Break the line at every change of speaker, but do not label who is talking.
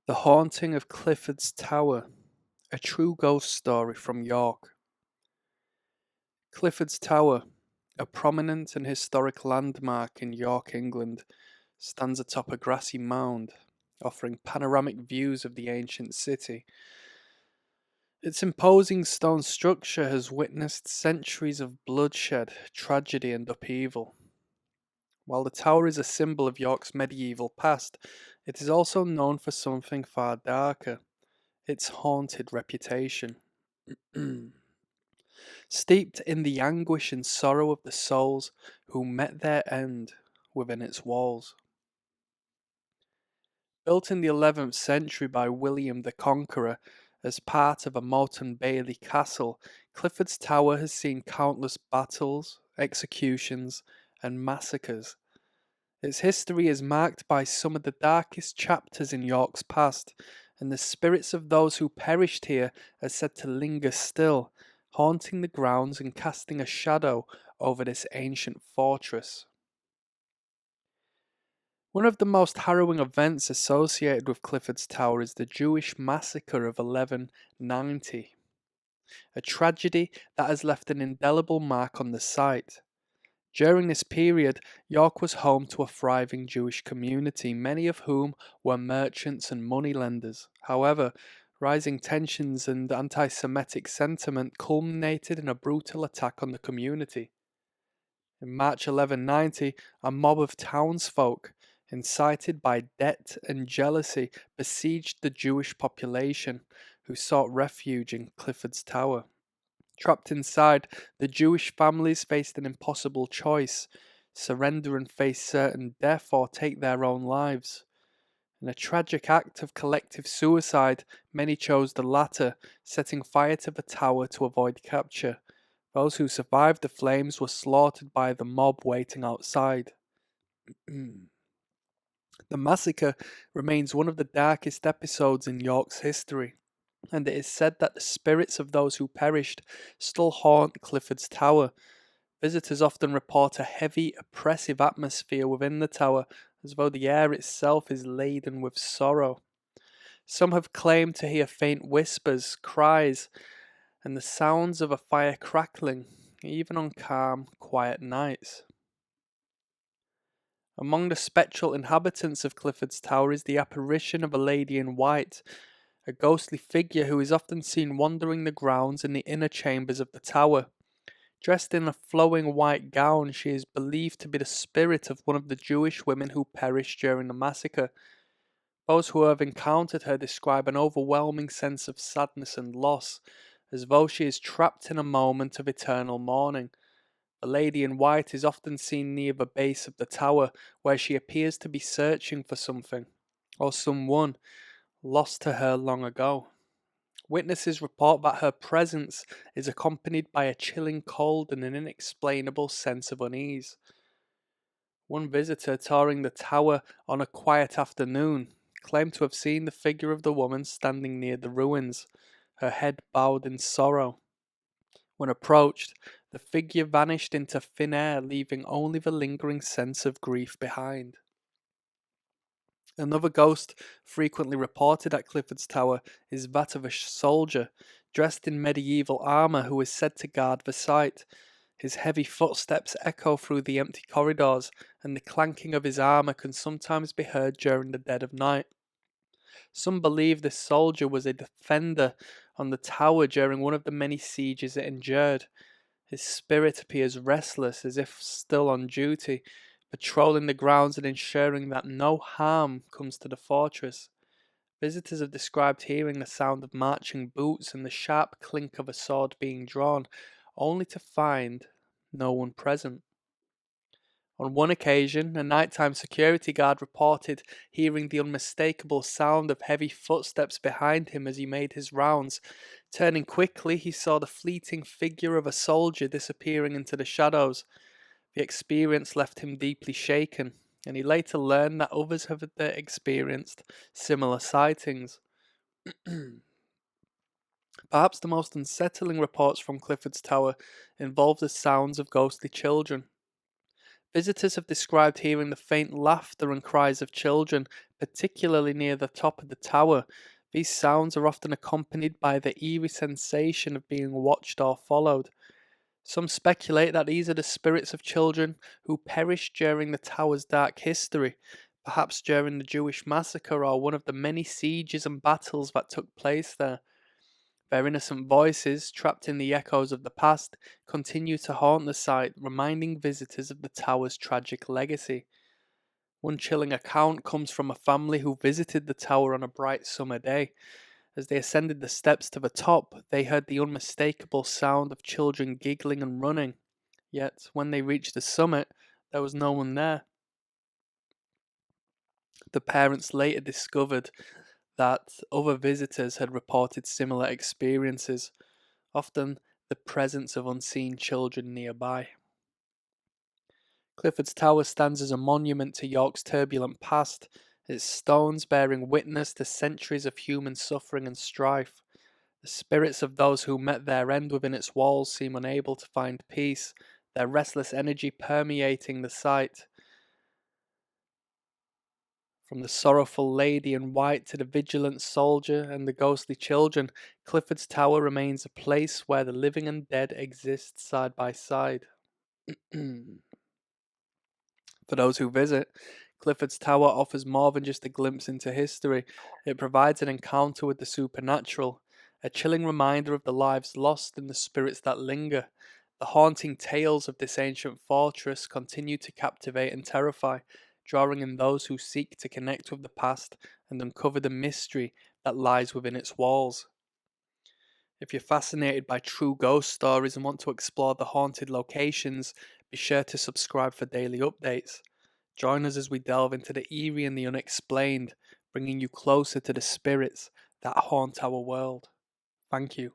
The Haunting of Clifford's Tower, a true ghost story from York. Clifford's Tower, a prominent and historic landmark in York, England, stands atop a grassy mound, offering panoramic views of the ancient city. Its imposing stone structure has witnessed centuries of bloodshed, tragedy, and upheaval. While the tower is a symbol of York's medieval past, it is also known for something far darker: its haunted reputation. Steeped in the anguish and sorrow of the souls who met their end within its walls. Built in the 11th century by William the Conqueror as part of a Moreton Bailey castle, Clifford's Tower has seen countless battles, executions, and massacres. Its history is marked by some of the darkest chapters in York's past, and the spirits of those who perished here are said to linger still, haunting the grounds and casting a shadow over this ancient fortress. One of the most harrowing events associated with Clifford's Tower is the Jewish massacre of 1190, a tragedy that has left an indelible mark on the site. During this period, York was home to a thriving Jewish community, many of whom were merchants and moneylenders. However, rising tensions and anti Semitic sentiment culminated in a brutal attack on the community. In March 1190, a mob of townsfolk, incited by debt and jealousy, besieged the Jewish population, who sought refuge in Clifford's Tower. Trapped inside, the Jewish families faced an impossible choice: surrender and face certain death, or take their own lives. In a tragic act of collective suicide, many chose the latter, setting fire to the tower to avoid capture. Those who survived the flames were slaughtered by the mob waiting outside. The massacre remains one of the darkest episodes in York's history, and it is said that the spirits of those who perished still haunt Clifford's Tower. Visitors often report a heavy, oppressive atmosphere within the tower, as though the air itself is laden with sorrow. Some have claimed to hear faint whispers, cries, and the sounds of a fire crackling, even on calm, quiet nights. Among the spectral inhabitants of Clifford's Tower is the apparition of a lady in white, a ghostly figure who is often seen wandering the grounds in the inner chambers of the tower. Dressed in a flowing white gown, she is believed to be the spirit of one of the Jewish women who perished during the massacre. Those who have encountered her describe an overwhelming sense of sadness and loss, as though she is trapped in a moment of eternal mourning. The lady in white is often seen near the base of the tower, where she appears to be searching for something, or someone, lost to her long ago. Witnesses report that her presence is accompanied by a chilling cold and an inexplainable sense of unease. One visitor touring the tower on a quiet afternoon claimed to have seen the figure of the woman standing near the ruins, her head bowed in sorrow. When approached, the figure vanished into thin air, leaving only the lingering sense of grief behind. Another ghost frequently reported at Clifford's Tower is that of a soldier dressed in medieval armour who is said to guard the site. His heavy footsteps echo through the empty corridors, and the clanking of his armour can sometimes be heard during the dead of night. Some believe this soldier was a defender on the tower during one of the many sieges it endured. His spirit appears restless, as if still on duty, patrolling the grounds and ensuring that no harm comes to the fortress. Visitors have described hearing the sound of marching boots and the sharp clink of a sword being drawn, only to find no one present. On one occasion, a nighttime security guard reported hearing the unmistakable sound of heavy footsteps behind him as he made his rounds. Turning quickly, he saw the fleeting figure of a soldier disappearing into the shadows. The experience left him deeply shaken, and he later learned that others have experienced similar sightings. Perhaps the most unsettling reports from Clifford's Tower involve the sounds of ghostly children. Visitors have described hearing the faint laughter and cries of children, particularly near the top of the tower. These sounds are often accompanied by the eerie sensation of being watched or followed. Some speculate that these are the spirits of children who perished during the tower's dark history, perhaps during the Jewish massacre or one of the many sieges and battles that took place there. Their innocent voices, trapped in the echoes of the past, continue to haunt the site, reminding visitors of the tower's tragic legacy. One chilling account comes from a family who visited the tower on a bright summer day. As they ascended the steps to the top, they heard the unmistakable sound of children giggling and running. Yet, when they reached the summit, there was no one there. The parents later discovered that other visitors had reported similar experiences, often the presence of unseen children nearby. Clifford's Tower stands as a monument to York's turbulent past, its stones bearing witness to centuries of human suffering and strife. The spirits of those who met their end within its walls seem unable to find peace, their restless energy permeating the site. From the sorrowful lady in white to the vigilant soldier and the ghostly children, Clifford's Tower remains a place where the living and dead exist side by side. For those who visit, Clifford's Tower offers more than just a glimpse into history. It provides an encounter with the supernatural, a chilling reminder of the lives lost and the spirits that linger. The haunting tales of this ancient fortress continue to captivate and terrify, drawing in those who seek to connect with the past and uncover the mystery that lies within its walls. If you're fascinated by true ghost stories and want to explore the haunted locations, be sure to subscribe for daily updates. Join us as we delve into the eerie and the unexplained, bringing you closer to the spirits that haunt our world. Thank you.